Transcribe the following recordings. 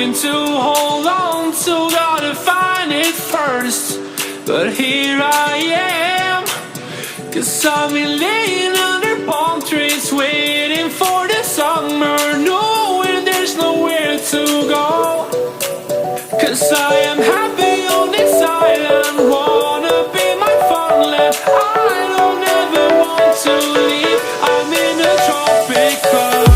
hoping to hold on to, gotta find it first. But here I am, 'cause I've been laying under palm trees, waiting for the summer, knowing there's nowhere to go. 'Cause I am happy on this island, wanna be my farmland. I don't ever want to leave, I'm in a tropic club.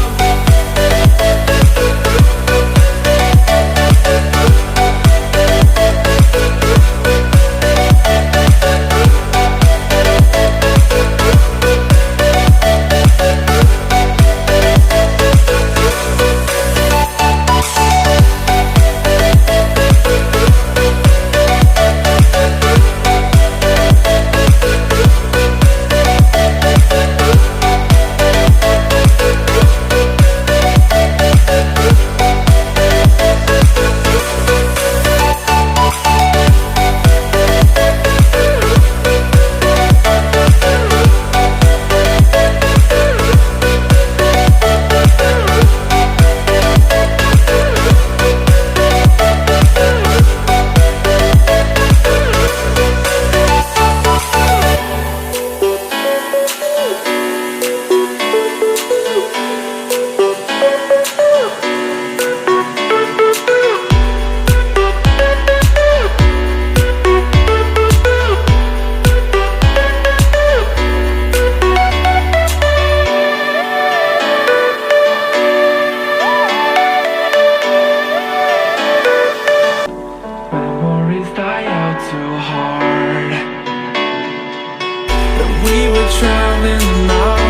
Memories die out too hard. We were traveling the night.